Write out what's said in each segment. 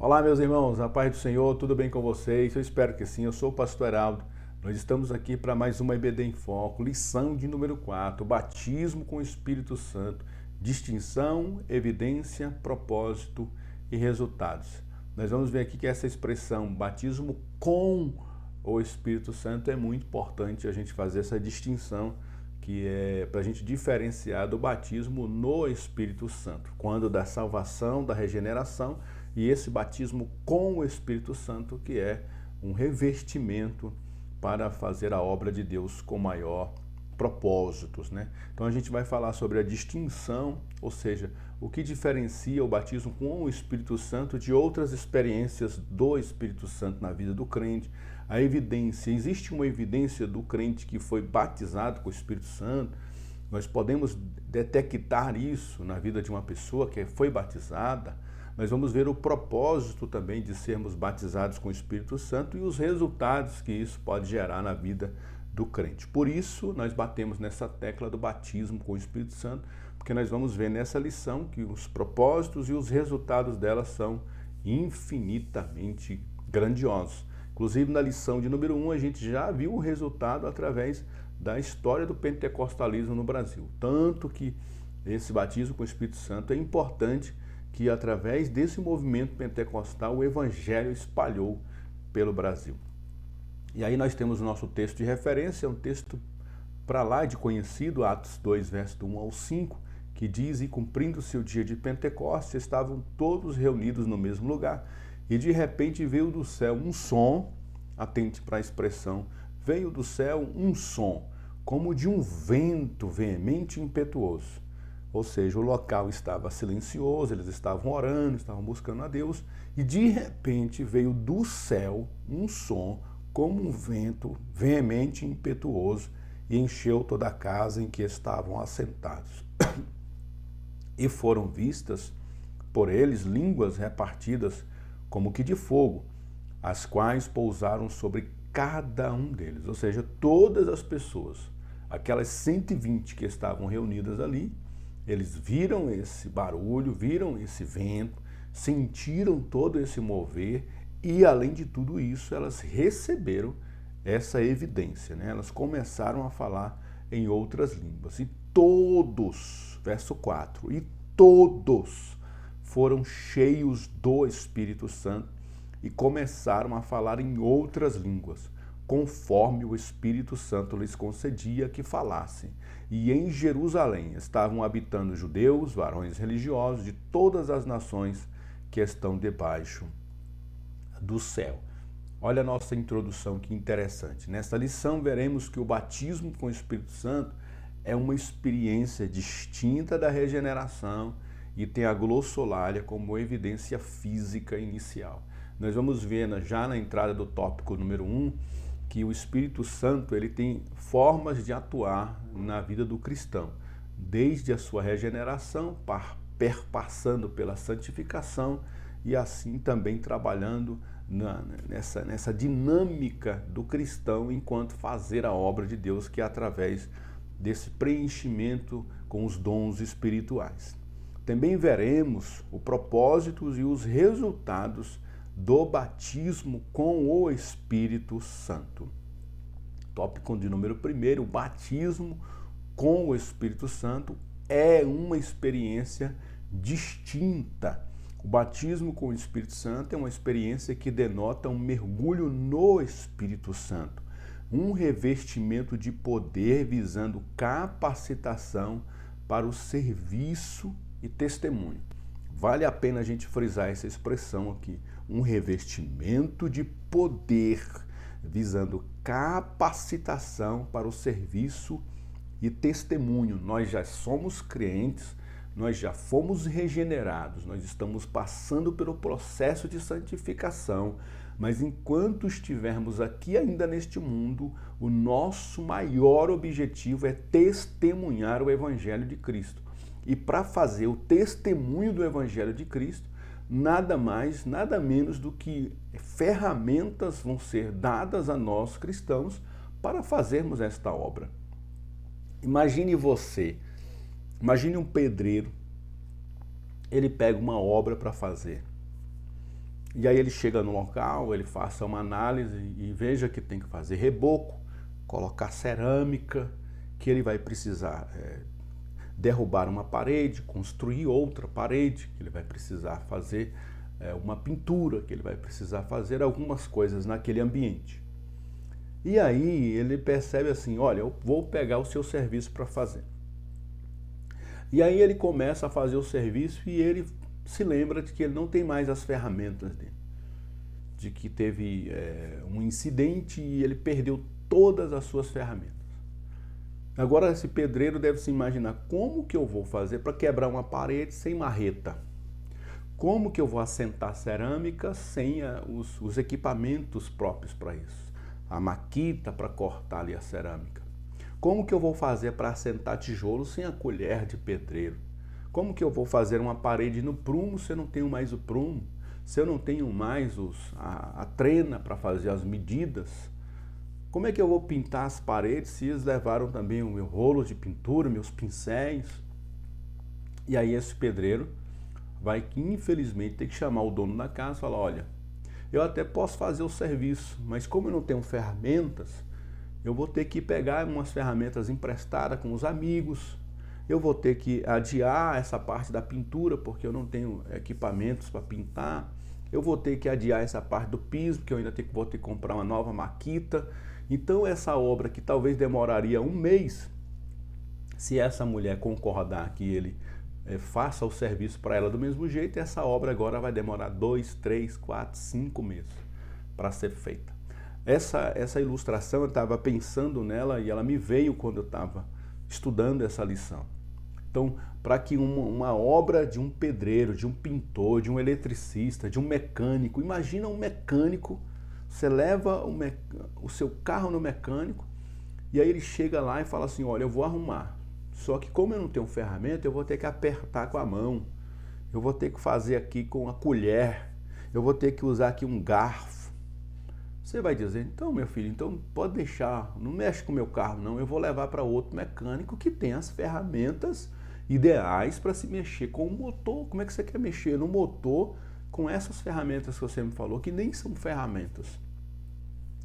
Olá, meus irmãos, a paz do Senhor, tudo bem com vocês? Eu espero que sim. Eu sou o pastor Heraldo. Nós estamos aqui para mais uma EBD em Foco, lição de número 4, batismo com o Espírito Santo, distinção, evidência, propósito e resultados. Nós vamos ver aqui que essa expressão, batismo com o Espírito Santo, é muito importante a gente fazer essa distinção, que é para a gente diferenciar do batismo no Espírito Santo, quando da salvação, da regeneração, e esse batismo com o Espírito Santo, que é um revestimento para fazer a obra de Deus com maior propósitos, né? Então a gente vai falar sobre a distinção, ou seja, o que diferencia o batismo com o Espírito Santo de outras experiências do Espírito Santo na vida do crente. A evidência, existe uma evidência do crente que foi batizado com o Espírito Santo. Nós podemos detectar isso na vida de uma pessoa que foi batizada. Nós vamos ver o propósito também de sermos batizados com o Espírito Santo e os resultados que isso pode gerar na vida do crente. Por isso, nós batemos nessa tecla do batismo com o Espírito Santo, porque nós vamos ver nessa lição que os propósitos e os resultados dela são infinitamente grandiosos. Inclusive, na lição de número 1, a gente já viu o resultado através da história do pentecostalismo no Brasil. Tanto que esse batismo com o Espírito Santo é importante, que através desse movimento pentecostal o evangelho espalhou pelo Brasil. E aí nós temos o nosso texto de referência, um texto para lá de conhecido, Atos 2, verso 1 ao 5, que diz: e cumprindo-se o dia de Pentecostes, estavam todos reunidos no mesmo lugar, e de repente veio do céu um som, atente para a expressão, veio do céu um som, como de um vento veemente e impetuoso. Ou seja, o local estava silencioso, eles estavam orando, estavam buscando a Deus, e de repente veio do céu um som como um vento veemente e impetuoso e encheu toda a casa em que estavam assentados. E foram vistas por eles línguas repartidas como que de fogo, as quais pousaram sobre cada um deles. Ou seja, todas as pessoas, aquelas 120 que estavam reunidas ali, eles viram esse barulho, viram esse vento, sentiram todo esse mover e, além de tudo isso, elas receberam essa evidência, né? Elas começaram a falar em outras línguas. E todos, verso 4, e todos foram cheios do Espírito Santo e começaram a falar em outras línguas, conforme o Espírito Santo lhes concedia que falassem. E em Jerusalém estavam habitando judeus, varões religiosos de todas as nações que estão debaixo do céu. Olha a nossa introdução, que interessante. Nesta lição veremos que o batismo com o Espírito Santo é uma experiência distinta da regeneração e tem a glossolalia como evidência física inicial. Nós vamos ver já na entrada do tópico número 1, que o Espírito Santo ele tem formas de atuar na vida do cristão, desde a sua regeneração, perpassando pela santificação e assim também trabalhando nessa dinâmica do cristão enquanto fazer a obra de Deus, que é através desse preenchimento com os dons espirituais. Também veremos os propósitos e os resultados do batismo com o Espírito Santo. Tópico de número 1, o batismo com o Espírito Santo é uma experiência distinta. O batismo com o Espírito Santo é uma experiência que denota um mergulho no Espírito Santo, um revestimento de poder visando capacitação para o serviço e testemunho. Vale a pena a gente frisar essa expressão aqui, um revestimento de poder visando capacitação para o serviço e testemunho. Nós já somos crentes, nós já fomos regenerados, nós estamos passando pelo processo de santificação, mas enquanto estivermos aqui ainda neste mundo, o nosso maior objetivo é testemunhar o Evangelho de Cristo. E para fazer o testemunho do Evangelho de Cristo, nada mais, nada menos do que ferramentas vão ser dadas a nós cristãos para fazermos esta obra. Imagine um pedreiro, ele pega uma obra para fazer. E aí ele chega no local, ele faça uma análise e veja que tem que fazer reboco, colocar cerâmica, que ele vai precisar derrubar uma parede, construir outra parede, que ele vai precisar fazer uma pintura, que ele vai precisar fazer algumas coisas naquele ambiente. E aí ele percebe assim, olha, eu vou pegar o seu serviço para fazer. E aí ele começa a fazer o serviço e ele se lembra de que ele não tem mais as ferramentas dele. De que teve um incidente e ele perdeu todas as suas ferramentas. Agora esse pedreiro deve se imaginar, como que eu vou fazer para quebrar uma parede sem marreta? Como que eu vou assentar cerâmica sem os equipamentos próprios para isso? A maquita para cortar ali a cerâmica. Como que eu vou fazer para assentar tijolo sem a colher de pedreiro? Como que eu vou fazer uma parede no prumo se eu não tenho mais o prumo? Se eu não tenho mais a trena para fazer as medidas? Como é que eu vou pintar as paredes se eles levaram também o meu rolo de pintura, meus pincéis? E aí esse pedreiro vai, infelizmente, ter que chamar o dono da casa e falar, olha, eu até posso fazer o serviço, mas como eu não tenho ferramentas, eu vou ter que pegar umas ferramentas emprestadas com os amigos, eu vou ter que adiar essa parte da pintura, porque eu não tenho equipamentos para pintar, eu vou ter que adiar essa parte do piso, porque eu ainda vou ter que comprar uma nova maquita. Então essa obra que talvez demoraria um mês, se essa mulher concordar que ele faça o serviço para ela do mesmo jeito, essa obra agora vai demorar 2, 3, 4, 5 meses para ser feita. Essa ilustração eu estava pensando nela e ela me veio quando eu estava estudando essa lição. Então, para que uma obra de um pedreiro, de um pintor, de um eletricista, de um mecânico, imagina um mecânico, você leva o seu carro no mecânico e aí ele chega lá e fala assim, olha, eu vou arrumar. Só que como eu não tenho ferramenta, eu vou ter que apertar com a mão, eu vou ter que fazer aqui com a colher, eu vou ter que usar aqui um garfo. Você vai dizer, então meu filho, então pode deixar, não mexe com o meu carro não, eu vou levar para outro mecânico que tem as ferramentas ideais para se mexer com o motor. Como é que você quer mexer no motor com essas ferramentas que você me falou, que nem são ferramentas?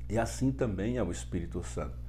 E assim também é o Espírito Santo.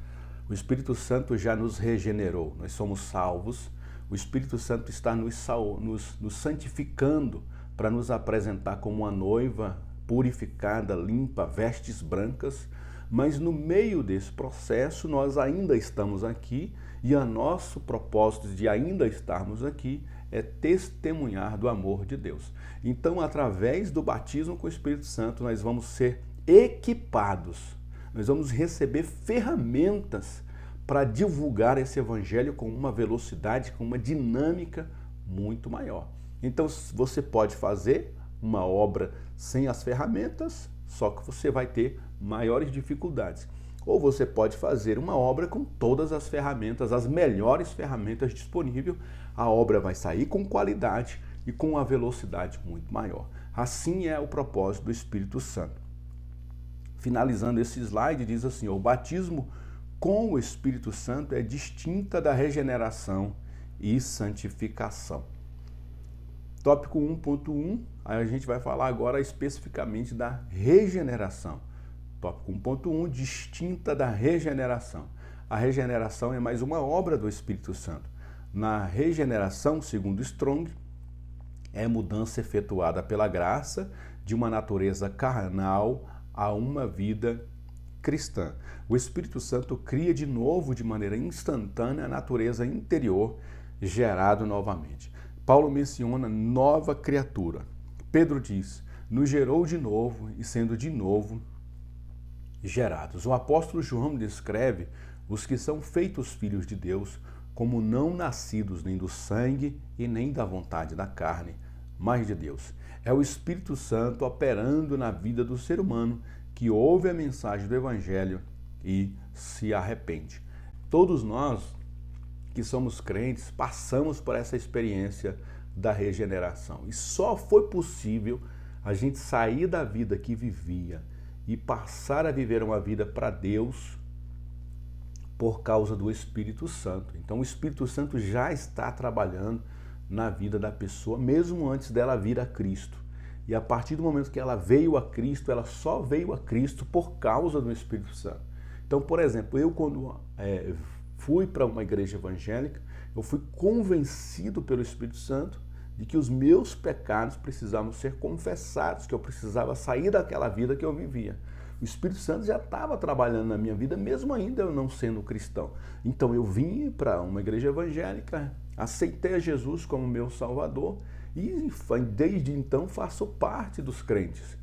O Espírito Santo já nos regenerou, nós somos salvos, o Espírito Santo está nos santificando para nos apresentar como uma noiva purificada, limpa, vestes brancas, mas no meio desse processo nós ainda estamos aqui e o nosso propósito de ainda estarmos aqui é testemunhar do amor de Deus. Então, através do batismo com o Espírito Santo, nós vamos ser equipados, nós vamos receber ferramentas para divulgar esse evangelho com uma velocidade, com uma dinâmica muito maior. Então, você pode fazer uma obra sem as ferramentas, só que você vai ter maiores dificuldades. Ou você pode fazer uma obra com todas as ferramentas, as melhores ferramentas disponíveis, a obra vai sair com qualidade e com uma velocidade muito maior. Assim é o propósito do Espírito Santo. Finalizando esse slide, diz assim, o batismo com o Espírito Santo é distinta da regeneração e santificação. Tópico 1.1, aí a gente vai falar agora especificamente da regeneração. Tópico 1.1, distinta da regeneração. A regeneração é mais uma obra do Espírito Santo. Na regeneração, segundo Strong, é mudança efetuada pela graça de uma natureza carnal a uma vida cristã. O Espírito Santo cria de novo, de maneira instantânea, a natureza interior gerado novamente. Paulo menciona nova criatura. Pedro diz, nos gerou de novo e sendo de novo gerados. O apóstolo João descreve os que são feitos filhos de Deus como não nascidos nem do sangue e nem da vontade da carne, mas de Deus. É o Espírito Santo operando na vida do ser humano que ouve a mensagem do Evangelho e se arrepende. Todos nós que somos crentes passamos por essa experiência da regeneração. E só foi possível a gente sair da vida que vivia e passar a viver uma vida para Deus por causa do Espírito Santo. Então o Espírito Santo já está trabalhando na vida da pessoa, mesmo antes dela vir a Cristo. E a partir do momento que ela veio a Cristo, ela só veio a Cristo por causa do Espírito Santo. Então, por exemplo, eu quando fui para uma igreja evangélica, eu fui convencido pelo Espírito Santo de que os meus pecados precisavam ser confessados, que eu precisava sair daquela vida que eu vivia. O Espírito Santo já estava trabalhando na minha vida, mesmo ainda eu não sendo cristão. Então eu vim para uma igreja evangélica, aceitei a Jesus como meu Salvador e desde então faço parte dos crentes.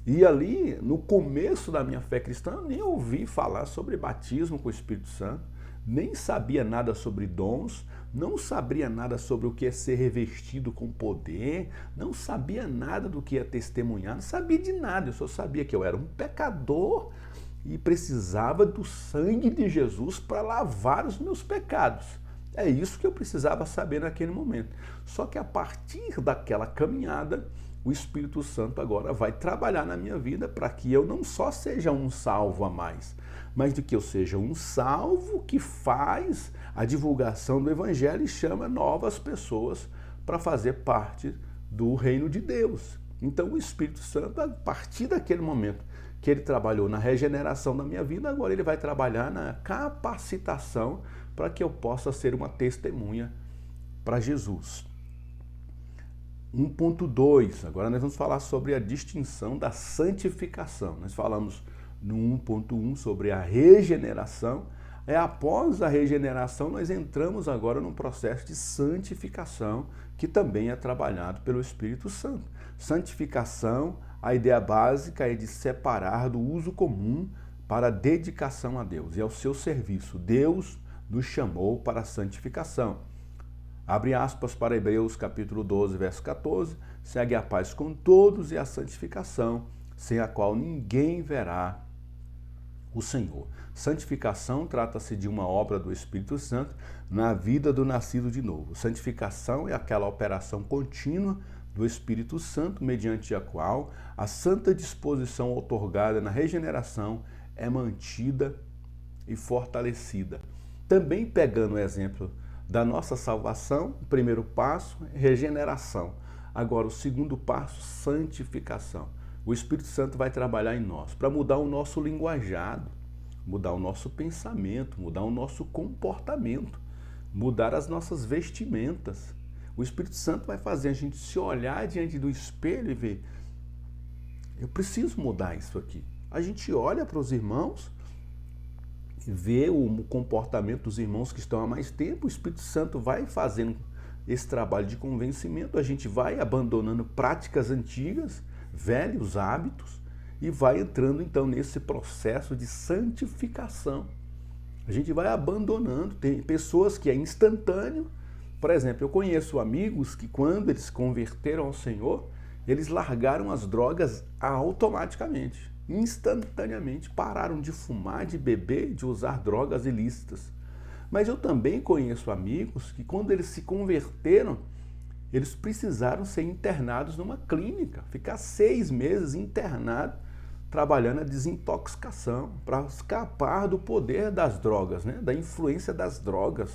E ali, no começo da minha fé cristã, eu nem ouvi falar sobre batismo com o Espírito Santo, nem sabia nada sobre dons, não sabia nada sobre o que é ser revestido com poder, não sabia nada do que é testemunhar, não sabia de nada, eu só sabia que eu era um pecador e precisava do sangue de Jesus para lavar os meus pecados. É isso que eu precisava saber naquele momento. Só que a partir daquela caminhada, o Espírito Santo agora vai trabalhar na minha vida para que eu não só seja um salvo a mais, mas de que eu seja um salvo que faz a divulgação do Evangelho e chama novas pessoas para fazer parte do reino de Deus. Então o Espírito Santo, a partir daquele momento que ele trabalhou na regeneração da minha vida, agora ele vai trabalhar na capacitação para que eu possa ser uma testemunha para Jesus. 1.2, agora nós vamos falar sobre a distinção da santificação. Nós falamos no 1.1 sobre a regeneração. Após a regeneração, nós entramos agora num processo de santificação, que também é trabalhado pelo Espírito Santo. Santificação, a ideia básica é de separar do uso comum para a dedicação a Deus e ao seu serviço. Deus nos chamou para a santificação. Abre aspas para Hebreus capítulo 12, verso 14, segue a paz com todos e a santificação, sem a qual ninguém verá o Senhor. Santificação trata-se de uma obra do Espírito Santo na vida do nascido de novo. Santificação é aquela operação contínua do Espírito Santo, mediante a qual a santa disposição outorgada na regeneração é mantida e fortalecida. Também pegando o exemplo da nossa salvação, o primeiro passo, regeneração. Agora, o segundo passo, santificação. O Espírito Santo vai trabalhar em nós para mudar o nosso linguajado, mudar o nosso pensamento, mudar o nosso comportamento, mudar as nossas vestimentas. O Espírito Santo vai fazer a gente se olhar diante do espelho e ver, eu preciso mudar isso aqui. A gente olha para os irmãos, vê o comportamento dos irmãos que estão há mais tempo, o Espírito Santo vai fazendo esse trabalho de convencimento, a gente vai abandonando práticas antigas, velhos hábitos, e vai entrando então nesse processo de santificação. A gente vai abandonando, tem pessoas que é instantâneo. Por exemplo, eu conheço amigos que quando eles se converteram ao Senhor, eles largaram as drogas automaticamente. Instantaneamente pararam de fumar, de beber, de usar drogas ilícitas. Mas eu também conheço amigos que quando eles se converteram, eles precisaram ser internados numa clínica, ficar 6 meses internado, trabalhando a desintoxicação, para escapar do poder das drogas, né? Da influência das drogas.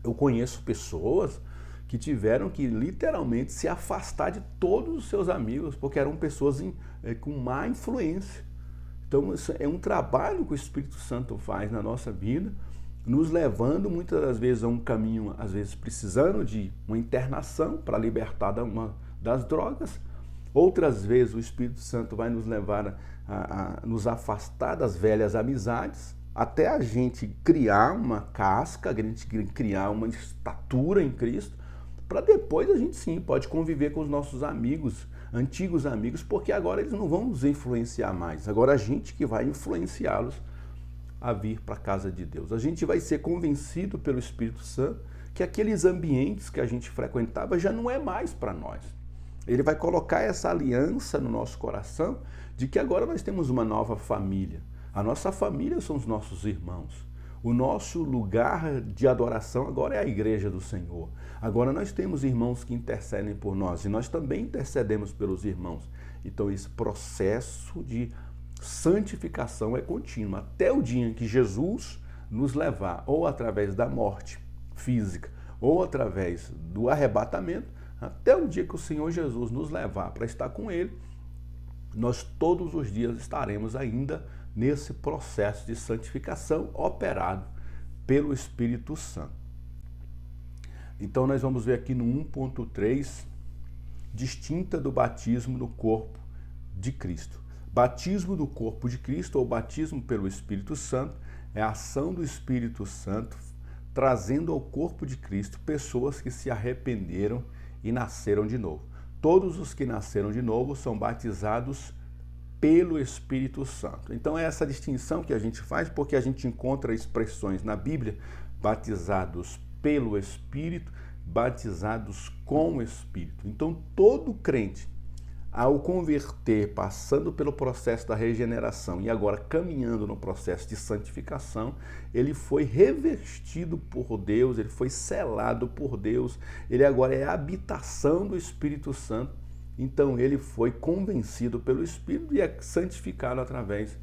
Eu conheço pessoas que tiveram que literalmente se afastar de todos os seus amigos, porque eram pessoas com má influência. Então, isso é um trabalho que o Espírito Santo faz na nossa vida, nos levando muitas das vezes a um caminho, às vezes precisando de uma internação para libertar das drogas. Outras vezes o Espírito Santo vai nos levar a nos afastar das velhas amizades, até a gente criar uma casca, a gente criar uma estatura em Cristo, para depois a gente sim pode conviver com os nossos amigos, antigos amigos, porque agora eles não vão nos influenciar mais, agora a gente que vai influenciá-los a vir para a casa de Deus. A gente vai ser convencido pelo Espírito Santo que aqueles ambientes que a gente frequentava já não é mais para nós. Ele vai colocar essa aliança no nosso coração de que agora nós temos uma nova família. A nossa família são os nossos irmãos. O nosso lugar de adoração agora é a igreja do Senhor. Agora nós temos irmãos que intercedem por nós e nós também intercedemos pelos irmãos. Então esse processo de santificação é contínuo, até o dia em que Jesus nos levar, ou através da morte física, ou através do arrebatamento, até o dia que o Senhor Jesus nos levar para estar com Ele, nós todos os dias estaremos ainda nesse processo de santificação operado pelo Espírito Santo. Então nós vamos ver aqui no 1.3, distinta do batismo no corpo de Cristo. Batismo do corpo de Cristo, ou batismo pelo Espírito Santo, é a ação do Espírito Santo trazendo ao corpo de Cristo pessoas que se arrependeram e nasceram de novo. Todos os que nasceram de novo são batizados pelo Espírito Santo. Então é essa distinção que a gente faz, porque a gente encontra expressões na Bíblia: batizados pelo Espírito, batizados com o Espírito. Então todo crente, ao converter, passando pelo processo da regeneração e agora caminhando no processo de santificação, ele foi revestido por Deus, ele foi selado por Deus, ele agora é a habitação do Espírito Santo. Então ele foi convencido pelo Espírito e é santificado através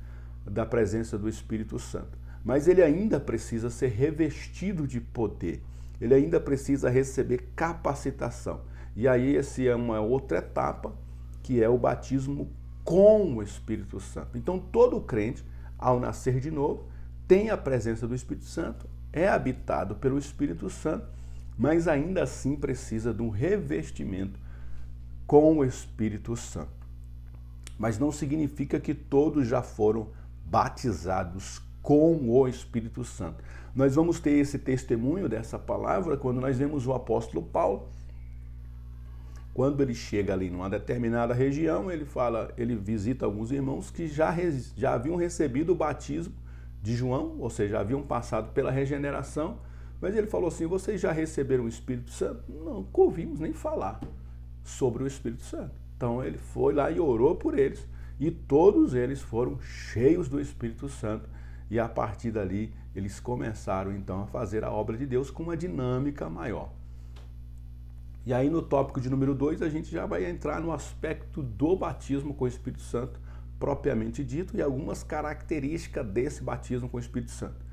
da presença do Espírito Santo. Mas ele ainda precisa ser revestido de poder, ele ainda precisa receber capacitação. E aí essa é uma outra etapa, que é o batismo com o Espírito Santo. Então todo crente, ao nascer de novo, tem a presença do Espírito Santo, é habitado pelo Espírito Santo, mas ainda assim precisa de um revestimento com o Espírito Santo. Mas não significa que todos já foram batizados com o Espírito Santo. Nós vamos ter esse testemunho dessa palavra quando nós vemos o apóstolo Paulo. Quando ele chega ali numa determinada região, ele visita alguns irmãos que já haviam recebido o batismo de João, ou seja, já haviam passado pela regeneração, mas ele falou assim: vocês já receberam o Espírito Santo? Não, nunca ouvimos nem falar sobre o Espírito Santo. Então ele foi lá e orou por eles, e todos eles foram cheios do Espírito Santo, e a partir dali eles começaram então a fazer a obra de Deus com uma dinâmica maior. E aí no tópico de número 2 a gente já vai entrar no aspecto do batismo com o Espírito Santo propriamente dito e algumas características desse batismo com o Espírito Santo.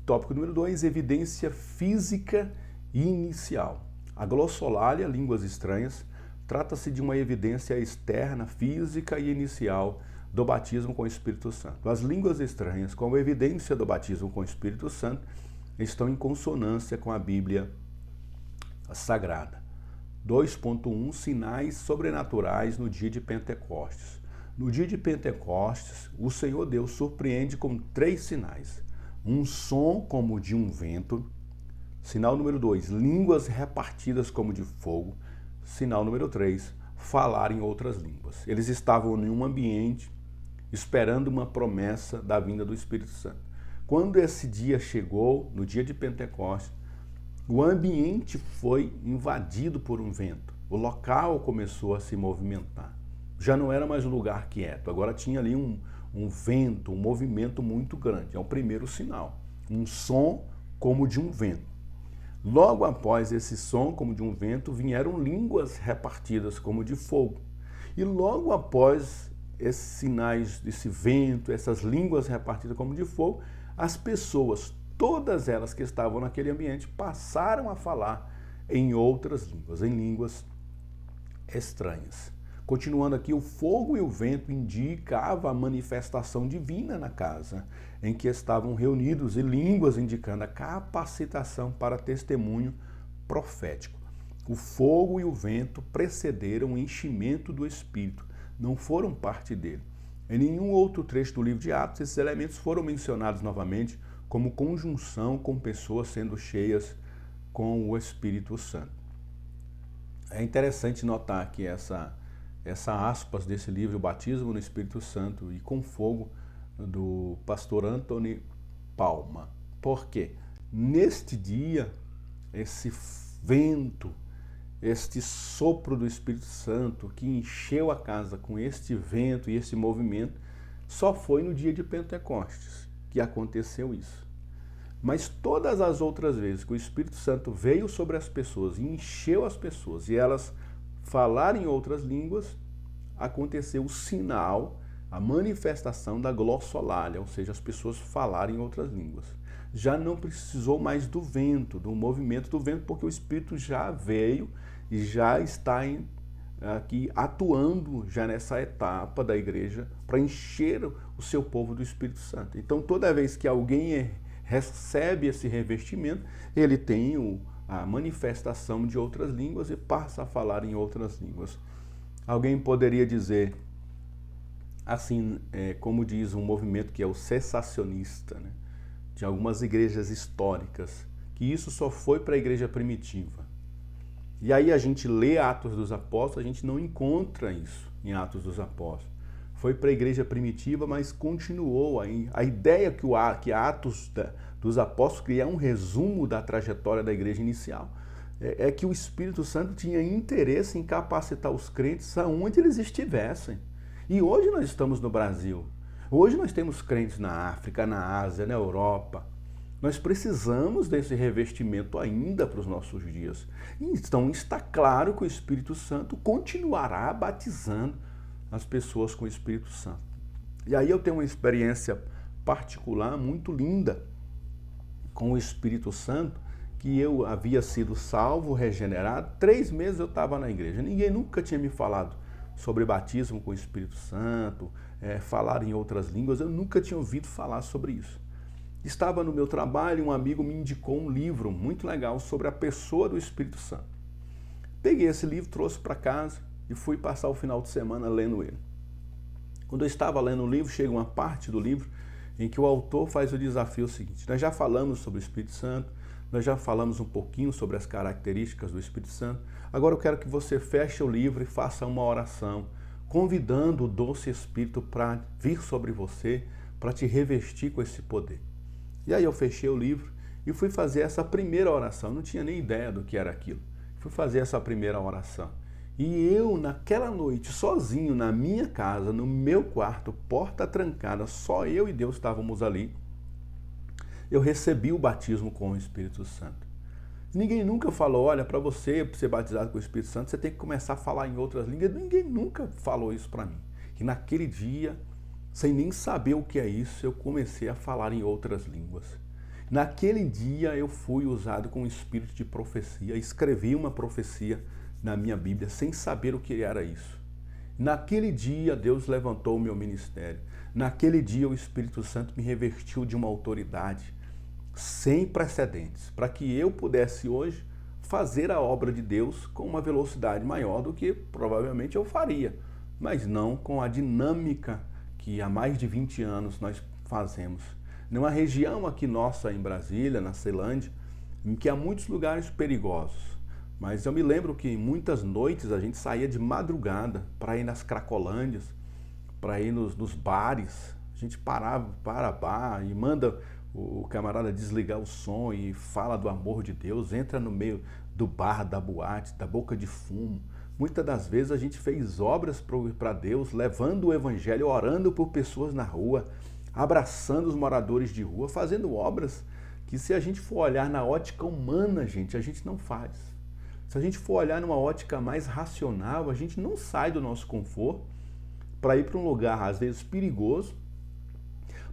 Tópico número 2, evidência física inicial. A glossolalia, línguas estranhas, trata-se de uma evidência externa, física e inicial do batismo com o Espírito Santo. As línguas estranhas, como evidência do batismo com o Espírito Santo, estão em consonância com a Bíblia Sagrada. 2.1 Sinais sobrenaturais no dia de Pentecostes. No dia de Pentecostes, o Senhor Deus surpreende com 3 sinais. Um som como de um vento. Sinal número 2, línguas repartidas como de fogo. Sinal número 3, falar em outras línguas. Eles estavam em um ambiente esperando uma promessa da vinda do Espírito Santo. Quando esse dia chegou, no dia de Pentecostes, o ambiente foi invadido por um vento. O local começou a se movimentar. Já não era mais um lugar quieto. Agora tinha ali um vento, um movimento muito grande. É o primeiro sinal. Um som como de um vento. Logo após esse som como de um vento, vieram línguas repartidas como de fogo. E logo após esses sinais desse vento, essas línguas repartidas como de fogo, as pessoas, todas elas que estavam naquele ambiente, passaram a falar em outras línguas, em línguas estranhas. Continuando aqui, o fogo e o vento indicavam a manifestação divina na casa em que estavam reunidos, e línguas indicando a capacitação para testemunho profético. O fogo e o vento precederam o enchimento do Espírito, não foram parte dele. Em nenhum outro trecho do livro de Atos, esses elementos foram mencionados novamente como conjunção com pessoas sendo cheias com o Espírito Santo. É interessante notar que essa aspas desse livro, o Batismo no Espírito Santo e com Fogo, do pastor Anthony Palma. Por quê? Neste dia, esse vento, este sopro do Espírito Santo que encheu a casa com este vento e esse movimento, só foi no dia de Pentecostes que aconteceu isso. Mas todas as outras vezes que o Espírito Santo veio sobre as pessoas e encheu as pessoas e elas falaram em outras línguas, aconteceu o sinal, a manifestação da glossolalia, ou seja, as pessoas falarem em outras línguas. Já não precisou mais do vento, do movimento do vento, porque o Espírito já veio e já está aqui atuando já nessa etapa da igreja para encher o seu povo do Espírito Santo. Então, toda vez que alguém recebe esse revestimento, ele tem a manifestação de outras línguas e passa a falar em outras línguas. Alguém poderia dizer, assim, como diz um movimento que é o cessacionista, né, de algumas igrejas históricas, que isso só foi para a igreja primitiva. E aí a gente lê Atos dos Apóstolos, a gente não encontra isso em Atos dos Apóstolos. Foi para a igreja primitiva, mas continuou. A ideia que Atos dos Apóstolos cria um resumo da trajetória da igreja inicial. É que o Espírito Santo tinha interesse em capacitar os crentes aonde eles estivessem. E hoje nós estamos no Brasil. Hoje nós temos crentes na África, na Ásia, na Europa. Nós precisamos desse revestimento ainda para os nossos dias. Então está claro que o Espírito Santo continuará batizando as pessoas com o Espírito Santo. E aí eu tenho uma experiência particular muito linda com o Espírito Santo, que eu havia sido salvo, regenerado, 3 meses eu estava na igreja. Ninguém nunca tinha me falado sobre batismo com o Espírito Santo, falar em outras línguas, eu nunca tinha ouvido falar sobre isso. Estava no meu trabalho, um amigo me indicou um livro muito legal sobre a pessoa do Espírito Santo. Peguei esse livro, trouxe para casa e fui passar o final de semana lendo ele. Quando eu estava lendo o livro, chega uma parte do livro em que o autor faz o desafio seguinte: nós já falamos sobre o Espírito Santo, nós já falamos um pouquinho sobre as características do Espírito Santo, agora eu quero que você feche o livro e faça uma oração, convidando o doce Espírito para vir sobre você, para te revestir com esse poder. E aí eu fechei o livro e fui fazer essa primeira oração. Não tinha nem ideia do que era aquilo. Fui fazer essa primeira oração. E eu, naquela noite, sozinho, na minha casa, no meu quarto, porta trancada, só eu e Deus estávamos ali, eu recebi o batismo com o Espírito Santo. Ninguém nunca falou, olha, para você ser batizado com o Espírito Santo, você tem que começar a falar em outras línguas. Ninguém nunca falou isso para mim. E naquele dia, sem nem saber o que é isso, eu comecei a falar em outras línguas. Naquele dia eu fui usado com o espírito de profecia, escrevi uma profecia na minha Bíblia sem saber o que era isso. Naquele dia Deus levantou o meu ministério. Naquele dia o Espírito Santo me revestiu de uma autoridade sem precedentes, para que eu pudesse hoje fazer a obra de Deus com uma velocidade maior do que provavelmente eu faria, mas não com a dinâmica que há mais de 20 anos nós fazemos. Numa região aqui nossa em Brasília, na Ceilândia, em que há muitos lugares perigosos. Mas eu me lembro que muitas noites a gente saía de madrugada para ir nas cracolândias, para ir nos bares. A gente parava para bar e manda o camarada desligar o som e fala do amor de Deus, entra no meio do bar, da boate, da boca de fumo. Muitas das vezes a gente fez obras para Deus, levando o evangelho, orando por pessoas na rua, abraçando os moradores de rua, fazendo obras que, se a gente for olhar na ótica humana, gente, a gente não faz. Se a gente for olhar numa ótica mais racional, a gente não sai do nosso conforto para ir para um lugar, às vezes, perigoso,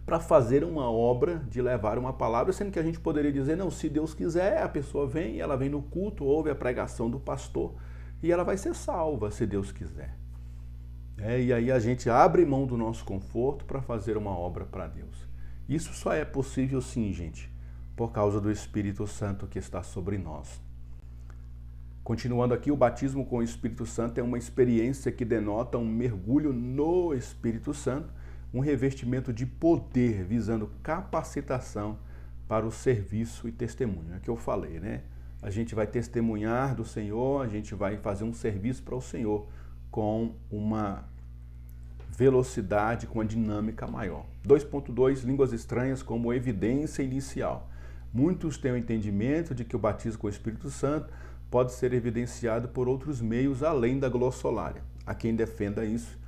para fazer uma obra de levar uma palavra, sendo que a gente poderia dizer, não, se Deus quiser, a pessoa vem, ela vem no culto, ouve a pregação do pastor, e ela vai ser salva, se Deus quiser. E aí a gente abre mão do nosso conforto para fazer uma obra para Deus. Isso só é possível sim, gente, por causa do Espírito Santo que está sobre nós. Continuando aqui, o batismo com o Espírito Santo é uma experiência que denota um mergulho no Espírito Santo, um revestimento de poder visando capacitação para o serviço e testemunho. É o que eu falei, né? A gente vai testemunhar do Senhor, a gente vai fazer um serviço para o Senhor com uma velocidade, com uma dinâmica maior. 2.2, línguas estranhas como evidência inicial. Muitos têm o entendimento de que o batismo com o Espírito Santo pode ser evidenciado por outros meios além da glossolária. Há quem defenda isso,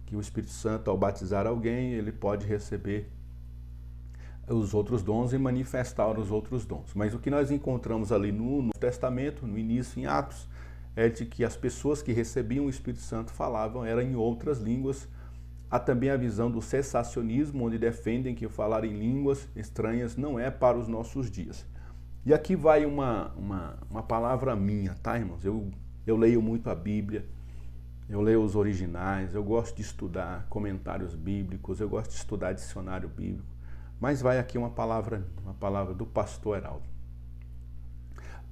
que o Espírito Santo, ao batizar alguém, ele pode receber os outros dons e manifestar os outros dons. Mas o que nós encontramos ali no Novo Testamento, no início, em Atos, é de que as pessoas que recebiam o Espírito Santo falavam, eram em outras línguas. Há também a visão do cessacionismo, onde defendem que falar em línguas estranhas não é para os nossos dias. E aqui vai uma palavra minha, tá, irmãos? Eu Eu leio muito a Bíblia, eu leio os originais, eu gosto de estudar comentários bíblicos, eu gosto de estudar dicionário bíblico. Mas vai aqui uma palavra do pastor Heraldo.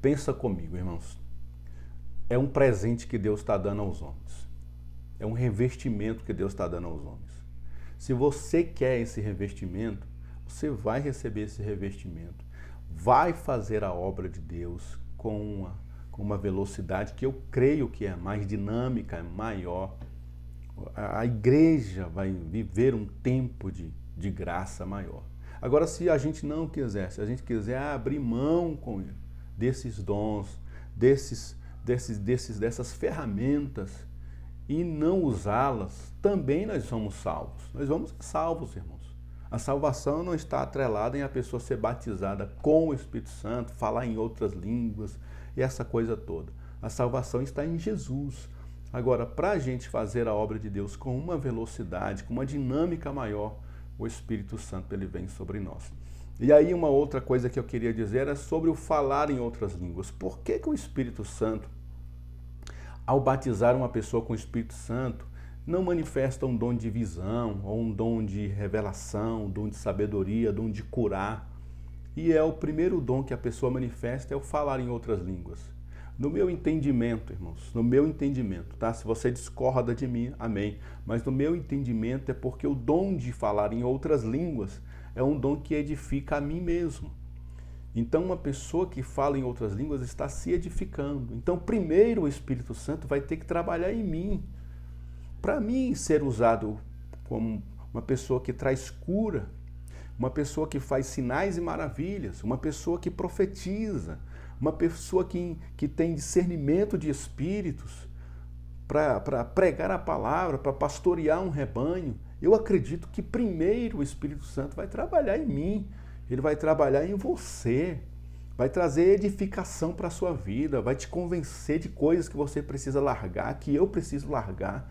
Pensa comigo, irmãos. É um presente que Deus está dando aos homens. É um revestimento que Deus está dando aos homens. Se você quer esse revestimento, você vai receber esse revestimento. Vai fazer a obra de Deus com uma velocidade que eu creio que é mais dinâmica, é maior. A igreja vai viver um tempo de graça maior. Agora, se a gente não quiser, se a gente quiser abrir mão desses dons, dessas ferramentas e não usá-las, também nós somos salvos. Nós vamos ser salvos, irmãos. A salvação não está atrelada em a pessoa ser batizada com o Espírito Santo, falar em outras línguas e essa coisa toda. A salvação está em Jesus. Agora, para a gente fazer a obra de Deus com uma velocidade, com uma dinâmica maior, o Espírito Santo ele vem sobre nós. E aí uma outra coisa que eu queria dizer é sobre o falar em outras línguas. Por que o Espírito Santo, ao batizar uma pessoa com o Espírito Santo, não manifesta um dom de visão, ou um dom de revelação, um dom de sabedoria, um dom de curar? E é o primeiro dom que a pessoa manifesta, é o falar em outras línguas. No meu entendimento, irmãos, no meu entendimento, tá? Se você discorda de mim, amém. Mas no meu entendimento é porque o dom de falar em outras línguas é um dom que edifica a mim mesmo. Então, uma pessoa que fala em outras línguas está se edificando. Então, primeiro o Espírito Santo vai ter que trabalhar em mim. Para mim ser usado como uma pessoa que traz cura, uma pessoa que faz sinais e maravilhas, uma pessoa que profetiza, uma pessoa que tem discernimento de espíritos para pregar a palavra, para pastorear um rebanho, eu acredito que primeiro o Espírito Santo vai trabalhar em mim, ele vai trabalhar em você, vai trazer edificação para a sua vida, vai te convencer de coisas que você precisa largar, que eu preciso largar.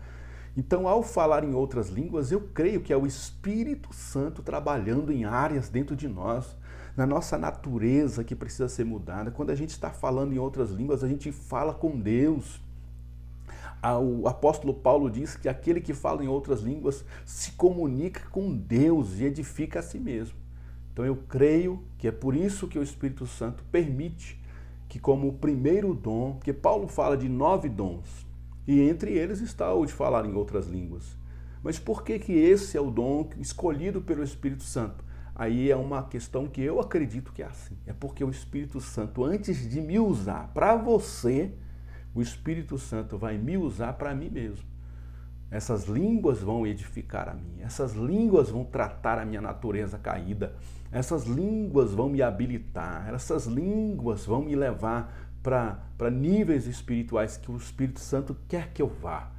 Então, ao falar em outras línguas, eu creio que é o Espírito Santo trabalhando em áreas dentro de nós, na nossa natureza que precisa ser mudada. Quando a gente está falando em outras línguas, a gente fala com Deus. O apóstolo Paulo diz que aquele que fala em outras línguas se comunica com Deus e edifica a si mesmo. Então, eu creio que é por isso que o Espírito Santo permite que, como o primeiro dom, porque Paulo fala de 9 dons, e entre eles está o de falar em outras línguas. Mas por que esse é o dom escolhido pelo Espírito Santo? Aí é uma questão que eu acredito que é assim. É porque o Espírito Santo, antes de me usar para você, o Espírito Santo vai me usar para mim mesmo. Essas línguas vão edificar a mim. Essas línguas vão tratar a minha natureza caída. Essas línguas vão me habilitar. Essas línguas vão me levar para níveis espirituais que o Espírito Santo quer que eu vá.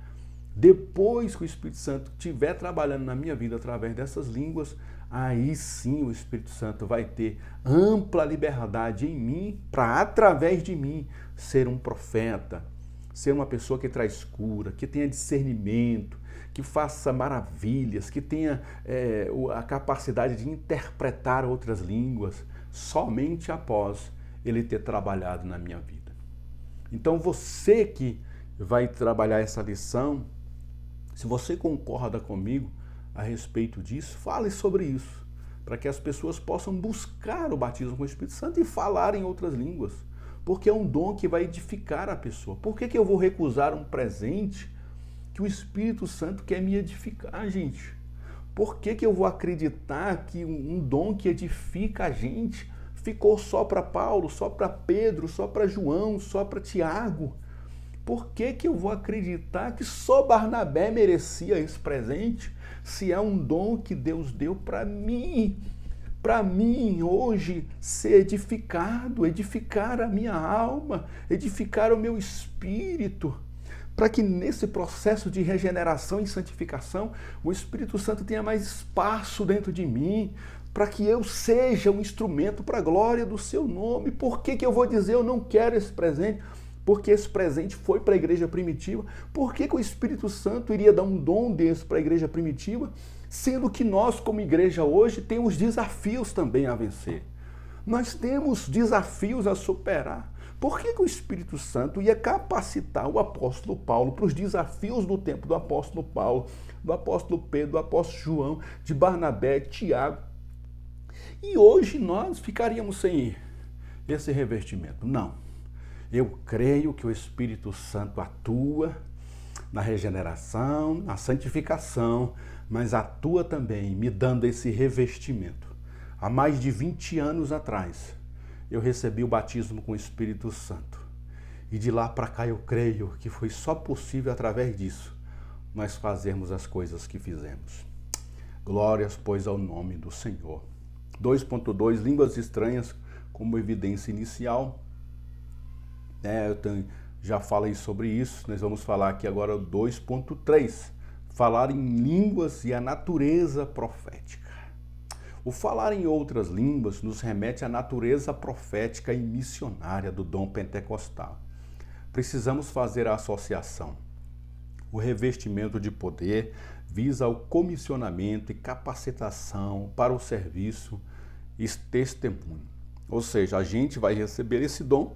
Depois que o Espírito Santo estiver trabalhando na minha vida através dessas línguas, aí sim o Espírito Santo vai ter ampla liberdade em mim para, através de mim, ser um profeta, ser uma pessoa que traz cura, que tenha discernimento, que faça maravilhas, que tenha a capacidade de interpretar outras línguas, somente após ele ter trabalhado na minha vida. Então você que vai trabalhar essa lição, se você concorda comigo a respeito disso, fale sobre isso, para que as pessoas possam buscar o batismo com o Espírito Santo e falar em outras línguas, porque é um dom que vai edificar a pessoa. Por que eu vou recusar um presente que o Espírito Santo quer me edificar, gente? Por que eu vou acreditar que um dom que edifica a gente ficou só para Paulo, só para Pedro, só para João, só para Tiago? Por que eu vou acreditar que só Barnabé merecia esse presente, se é um dom que Deus deu para mim? Para mim, hoje, ser edificado, edificar a minha alma, edificar o meu espírito, para que nesse processo de regeneração e santificação, o Espírito Santo tenha mais espaço dentro de mim, para que eu seja um instrumento para a glória do seu nome. Por que eu vou dizer eu não quero esse presente? Porque esse presente foi para a igreja primitiva. Por que o Espírito Santo iria dar um dom desse para a igreja primitiva, sendo que nós, como igreja hoje, temos desafios também a vencer? Nós temos desafios a superar. Por que o Espírito Santo ia capacitar o apóstolo Paulo para os desafios do tempo do apóstolo Paulo, do apóstolo Pedro, do apóstolo João, de Barnabé, Tiago? E hoje nós ficaríamos sem esse revestimento? Não. Eu creio que o Espírito Santo atua na regeneração, na santificação, mas atua também me dando esse revestimento. Há mais de 20 anos atrás, eu recebi o batismo com o Espírito Santo. E de lá para cá eu creio que foi só possível através disso nós fazermos as coisas que fizemos. Glórias, pois, ao nome do Senhor. 2.2, línguas estranhas como evidência inicial. Já falei sobre isso, nós vamos falar aqui agora 2.3, falar em línguas e a natureza profética. O falar em outras línguas nos remete à natureza profética e missionária do dom pentecostal. Precisamos fazer a associação. O revestimento de poder visa o comissionamento e capacitação para o serviço e testemunho. Ou seja, a gente vai receber esse dom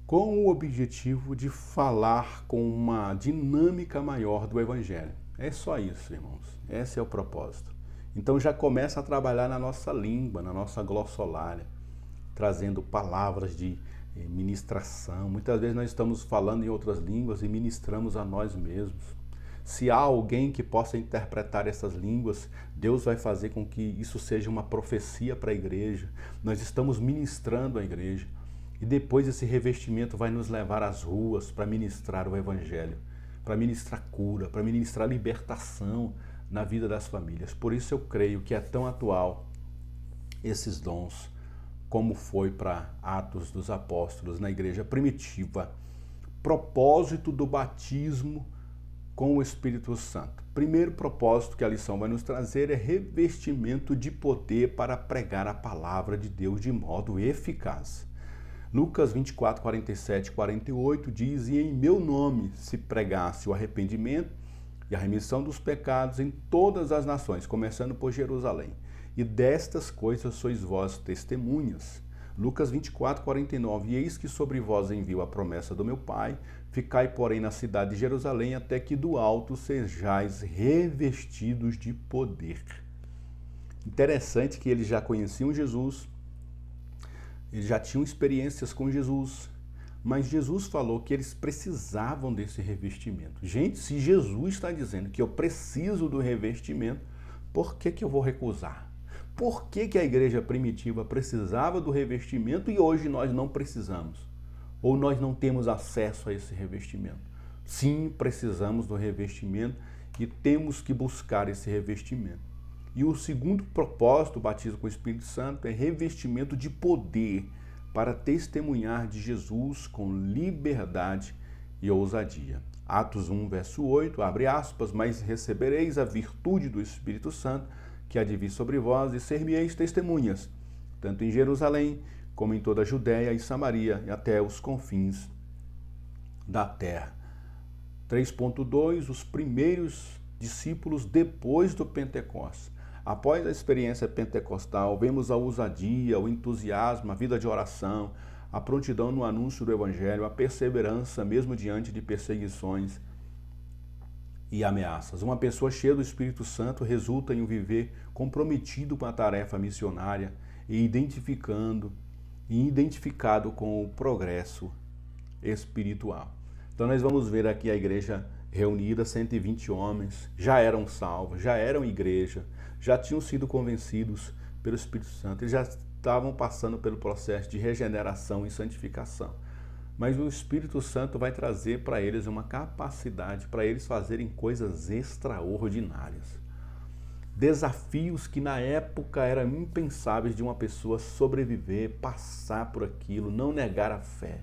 com o objetivo de falar com uma dinâmica maior do Evangelho. É só isso, irmãos. Esse é o propósito. Então já começa a trabalhar na nossa língua, na nossa glossolária, trazendo palavras de ministração. Muitas vezes nós estamos falando em outras línguas e ministramos a nós mesmos. Se há alguém que possa interpretar essas línguas, Deus vai fazer com que isso seja uma profecia para a igreja. Nós estamos ministrando a igreja. E depois esse revestimento vai nos levar às ruas para ministrar o Evangelho, para ministrar cura, para ministrar libertação na vida das famílias. Por isso eu creio que é tão atual esses dons como foi para Atos dos Apóstolos na igreja primitiva. Propósito do batismo com o Espírito Santo. Primeiro propósito que a lição vai nos trazer é revestimento de poder para pregar a palavra de Deus de modo eficaz. Lucas 24, 47 e 48 diz: e em meu nome se pregasse o arrependimento e a remissão dos pecados em todas as nações, começando por Jerusalém. E destas coisas sois vós testemunhas. Lucas 24, 49. E eis que sobre vós envio a promessa do meu Pai, ficai, porém, na cidade de Jerusalém, até que do alto sejais revestidos de poder. Interessante que eles já conheciam Jesus, eles já tinham experiências com Jesus, mas Jesus falou que eles precisavam desse revestimento. Gente, se Jesus está dizendo que eu preciso do revestimento, por que eu vou recusar? Por que a igreja primitiva precisava do revestimento e hoje nós não precisamos? Ou nós não temos acesso a esse revestimento? Sim, precisamos do revestimento e temos que buscar esse revestimento. E o segundo propósito do batismo com o Espírito Santo é revestimento de poder para testemunhar de Jesus com liberdade e ousadia. Atos 1, verso 8, abre aspas, mas recebereis a virtude do Espírito Santo, que há de vir sobre vós, e ser-me-eis testemunhas, tanto em Jerusalém, como em toda a Judéia e Samaria, e até os confins da terra. 3.2, os primeiros discípulos depois do Pentecostes. Após a experiência pentecostal, vemos a ousadia, o entusiasmo, a vida de oração, a prontidão no anúncio do Evangelho, a perseverança mesmo diante de perseguições e ameaças. Uma pessoa cheia do Espírito Santo resulta em um viver comprometido com a tarefa missionária e identificado com o progresso espiritual. Então nós vamos ver aqui a igreja reunida, 120 homens, já eram salvos, já eram igreja, já tinham sido convencidos pelo Espírito Santo, eles já estavam passando pelo processo de regeneração e santificação. Mas o Espírito Santo vai trazer para eles uma capacidade para eles fazerem coisas extraordinárias. Desafios que na época eram impensáveis de uma pessoa sobreviver, passar por aquilo, não negar a fé.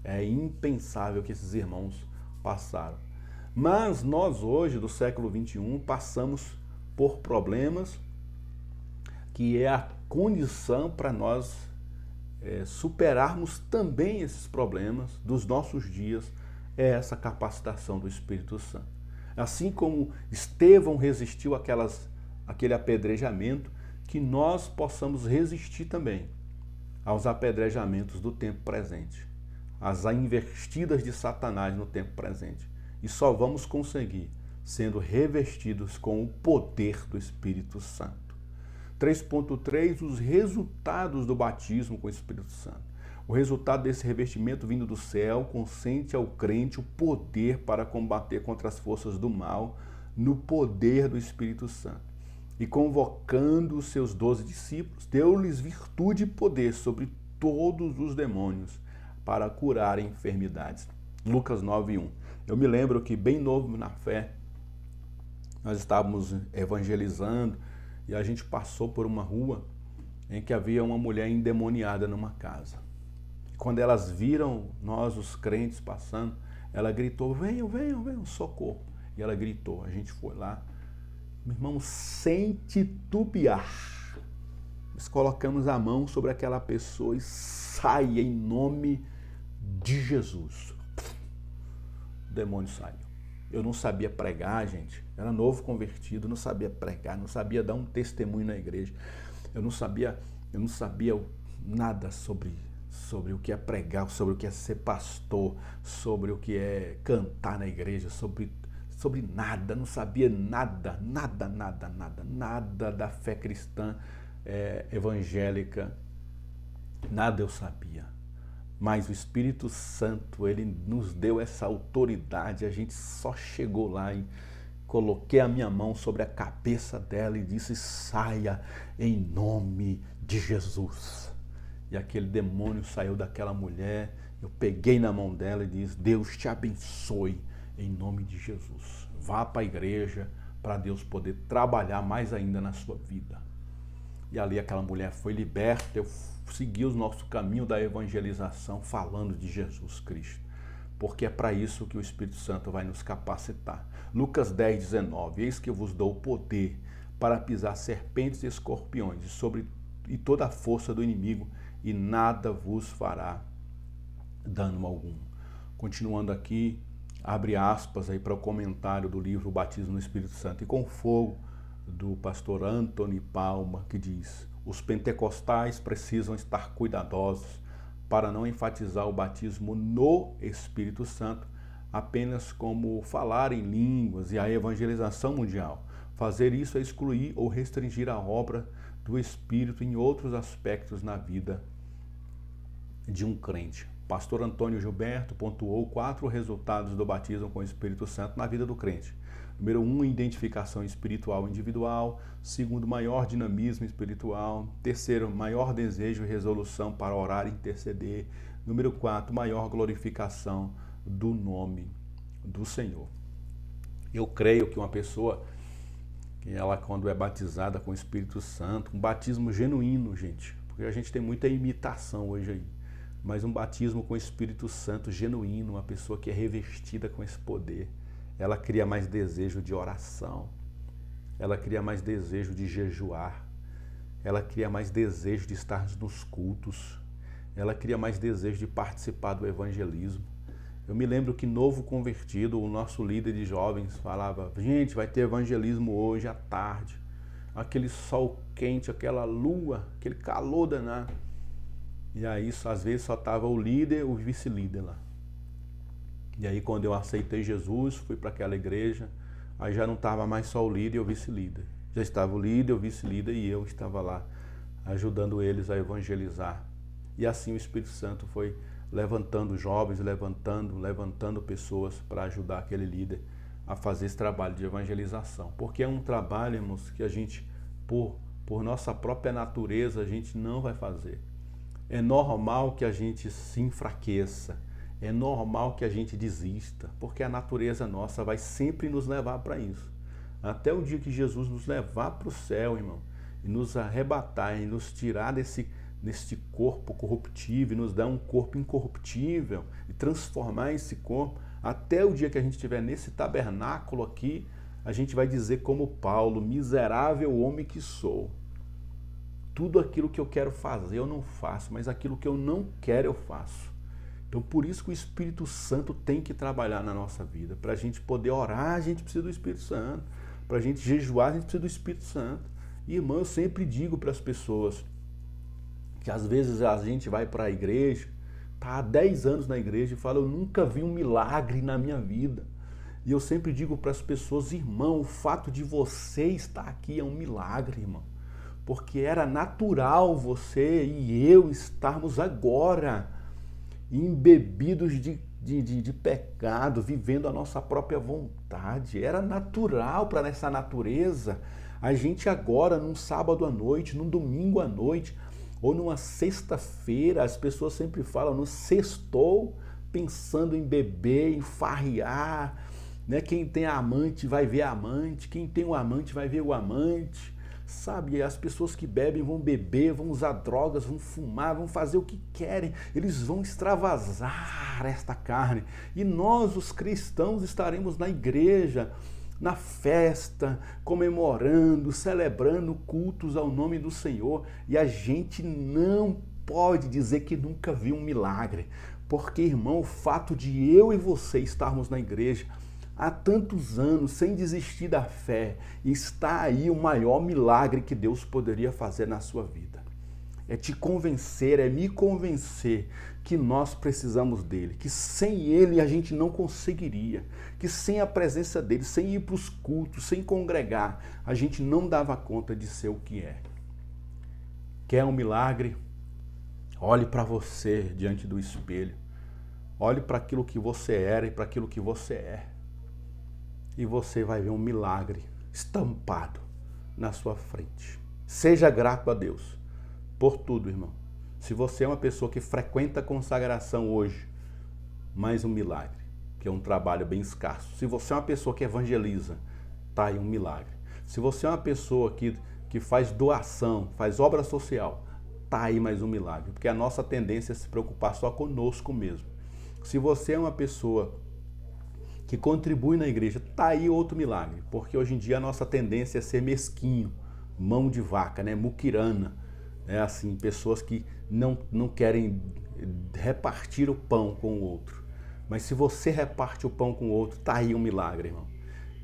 É impensável que esses irmãos passaram. Mas nós hoje, do século XXI, passamos por problemas que é a condição para nós superarmos também esses problemas dos nossos dias, é essa capacitação do Espírito Santo. Assim como Estevão resistiu àquele apedrejamento, que nós possamos resistir também aos apedrejamentos do tempo presente. as investidas de Satanás no tempo presente. E só vamos conseguir sendo revestidos com o poder do Espírito Santo. 3.3, os resultados do batismo com o Espírito Santo. O resultado desse revestimento vindo do céu concede ao crente o poder para combater contra as forças do mal no poder do Espírito Santo. E convocando os seus 12 discípulos, deu-lhes virtude e poder sobre todos os demônios para curar enfermidades. Lucas 9:1. Eu me lembro que bem novo na fé, nós estávamos evangelizando e a gente passou por uma rua em que havia uma mulher endemoniada numa casa. Quando elas viram nós, os crentes, passando, ela gritou, venham, venham, venham, socorro. E ela gritou, a gente foi lá, meu irmão, sem titubear, nós colocamos a mão sobre aquela pessoa e sai em nome de Jesus. O demônio saiu. Eu não sabia pregar, gente. Era novo convertido, não sabia pregar, não sabia dar um testemunho na igreja. Eu não sabia nada sobre o que é pregar, sobre o que é ser pastor, sobre o que é cantar na igreja, sobre nada, não sabia nada da fé cristã evangélica, nada eu sabia. Mas o Espírito Santo, ele nos deu essa autoridade, a gente só chegou lá e coloquei a minha mão sobre a cabeça dela e disse, saia em nome de Jesus. E aquele demônio saiu daquela mulher, eu peguei na mão dela e disse, Deus te abençoe em nome de Jesus. Vá para a igreja para Deus poder trabalhar mais ainda na sua vida. E ali aquela mulher foi liberta, eu segui o nosso caminho da evangelização falando de Jesus Cristo. Porque é para isso que o Espírito Santo vai nos capacitar. Lucas 10:19, eis que eu vos dou poder para pisar serpentes e escorpiões e toda a força do inimigo e nada vos fará dano algum. Continuando aqui, abre aspas aí para o comentário do livro O Batismo no Espírito Santo e com Fogo, do pastor Anthony Palma, que diz, os pentecostais precisam estar cuidadosos para não enfatizar o batismo no Espírito Santo apenas como falar em línguas e a evangelização mundial. Fazer isso é excluir ou restringir a obra do Espírito em outros aspectos na vida de um crente. Pastor Antônio Gilberto pontuou 4 resultados do batismo com o Espírito Santo na vida do crente. Número 1, identificação espiritual individual. 2, maior dinamismo espiritual. 3, maior desejo e resolução para orar e interceder. Número 4, maior glorificação do nome do Senhor. Eu creio que uma pessoa, ela quando é batizada com o Espírito Santo, um batismo genuíno, gente, porque a gente tem muita imitação hoje aí, mas um batismo com o Espírito Santo genuíno, uma pessoa que é revestida com esse poder, ela cria mais desejo de oração, ela cria mais desejo de jejuar, ela cria mais desejo de estar nos cultos, ela cria mais desejo de participar do evangelismo. Eu me lembro que novo convertido, o nosso líder de jovens falava, gente, vai ter evangelismo hoje à tarde, aquele sol quente, aquela lua, aquele calor danado. E aí, às vezes, só estava o líder e o vice-líder lá. E aí, quando eu aceitei Jesus, fui para aquela igreja, aí já não estava mais só o líder e o vice-líder. Já estava o líder, o vice-líder e eu estava lá, ajudando eles a evangelizar. E assim o Espírito Santo foi levantando jovens, levantando pessoas para ajudar aquele líder a fazer esse trabalho de evangelização. Porque é um trabalho, irmãos, que a gente, por nossa própria natureza, a gente não vai fazer. É normal que a gente se enfraqueça, é normal que a gente desista, porque a natureza nossa vai sempre nos levar para isso. Até o dia que Jesus nos levar para o céu, irmão, e nos arrebatar, e nos tirar deste corpo corruptível, e nos dar um corpo incorruptível, e transformar esse corpo, até o dia que a gente estiver nesse tabernáculo aqui, a gente vai dizer como Paulo, miserável homem que sou. Tudo aquilo que eu quero fazer eu não faço, mas aquilo que eu não quero eu faço. Então por isso que o Espírito Santo tem que trabalhar na nossa vida. Para a gente poder orar, a gente precisa do Espírito Santo. Para a gente jejuar, a gente precisa do Espírito Santo. E, irmão, eu sempre digo para as pessoas que às vezes a gente vai para a igreja está há 10 anos na igreja e fala, eu nunca vi um milagre na minha vida. E eu sempre digo para as pessoas, irmão, o fato de você estar aqui é um milagre, irmão. Porque era natural você e eu estarmos agora embebidos de pecado, vivendo a nossa própria vontade. Era natural para essa natureza a gente agora, num sábado à noite, num domingo à noite, ou numa sexta-feira, as pessoas sempre falam, no sextou, pensando em beber, em farrear, né? Quem tem amante vai ver a amante, quem tem um amante vai ver o amante, sabe? As pessoas que bebem vão beber, vão usar drogas, vão fumar, vão fazer o que querem, eles vão extravasar esta carne. E nós, os cristãos, estaremos na igreja, na festa, comemorando, celebrando cultos ao nome do Senhor, e a gente não pode dizer que nunca viu um milagre, porque, irmão, o fato de eu e você estarmos na igreja há tantos anos, sem desistir da fé, está aí o maior milagre que Deus poderia fazer na sua vida. É te convencer, é me convencer que nós precisamos dele, que sem ele a gente não conseguiria, que sem a presença dele, sem ir para os cultos, sem congregar, a gente não dava conta de ser o que é. Quer um milagre? Olhe para você diante do espelho. Olhe para aquilo que você era e para aquilo que você é. E você vai ver um milagre estampado na sua frente. Seja grato a Deus por tudo, irmão. Se você é uma pessoa que frequenta a consagração hoje, mais um milagre, que é um trabalho bem escasso. Se você é uma pessoa que evangeliza, tá aí um milagre. Se você é uma pessoa que faz doação, faz obra social, tá aí mais um milagre. Porque a nossa tendência é se preocupar só conosco mesmo. Se você é uma pessoa que contribui na igreja, tá aí outro milagre. Porque hoje em dia a nossa tendência é ser mesquinho, mão de vaca, né? Muquirana. É assim, pessoas que não querem repartir o pão com o outro. Mas se você reparte o pão com o outro, tá aí um milagre, irmão.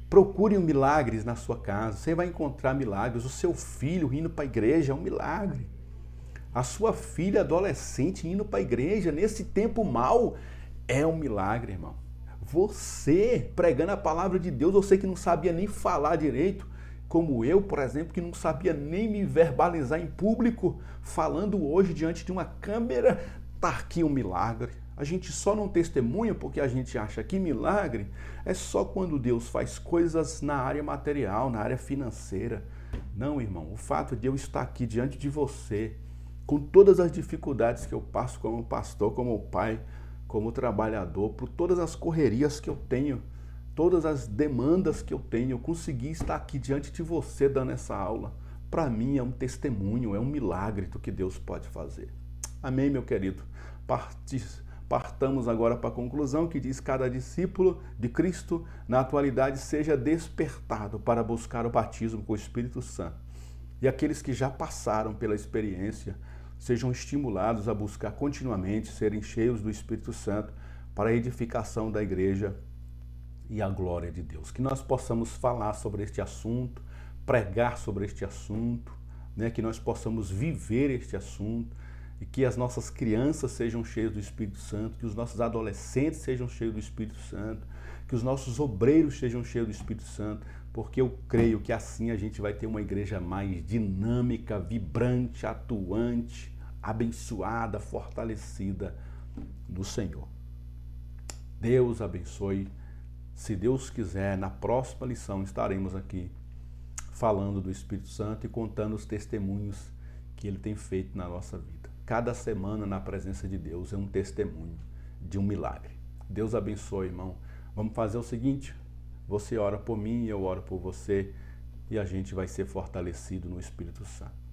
Procure milagres na sua casa, você vai encontrar milagres. O seu filho indo para a igreja é um milagre. A sua filha adolescente indo para a igreja nesse tempo mau é um milagre, irmão. Você pregando a palavra de Deus, você que não sabia nem falar direito, como eu, por exemplo, que não sabia nem me verbalizar em público, falando hoje diante de uma câmera, tá aqui um milagre. A gente só não testemunha porque a gente acha que milagre é só quando Deus faz coisas na área material, na área financeira. Não, irmão, o fato de eu estar aqui diante de você, com todas as dificuldades que eu passo como pastor, como pai, como trabalhador, por todas as correrias que eu tenho, todas as demandas que eu tenho, eu consegui estar aqui diante de você dando essa aula. Para mim é um testemunho, é um milagre do que Deus pode fazer. Amém, meu querido? Partamos agora para a conclusão que diz: cada discípulo de Cristo na atualidade seja despertado para buscar o batismo com o Espírito Santo. E aqueles que já passaram pela experiência sejam estimulados a buscar continuamente serem cheios do Espírito Santo para a edificação da igreja e a glória de Deus. Que nós possamos falar sobre este assunto, pregar sobre este assunto, né? Que nós possamos viver este assunto e que as nossas crianças sejam cheias do Espírito Santo, que os nossos adolescentes sejam cheios do Espírito Santo, que os nossos obreiros sejam cheios do Espírito Santo, porque eu creio que assim a gente vai ter uma igreja mais dinâmica, vibrante, atuante, abençoada, fortalecida do Senhor. Deus abençoe. Se Deus quiser, na próxima lição estaremos aqui falando do Espírito Santo e contando os testemunhos que Ele tem feito na nossa vida. Cada semana na presença de Deus é um testemunho de um milagre. Deus abençoe, irmão. Vamos fazer o seguinte: você ora por mim, eu oro por você e a gente vai ser fortalecido no Espírito Santo.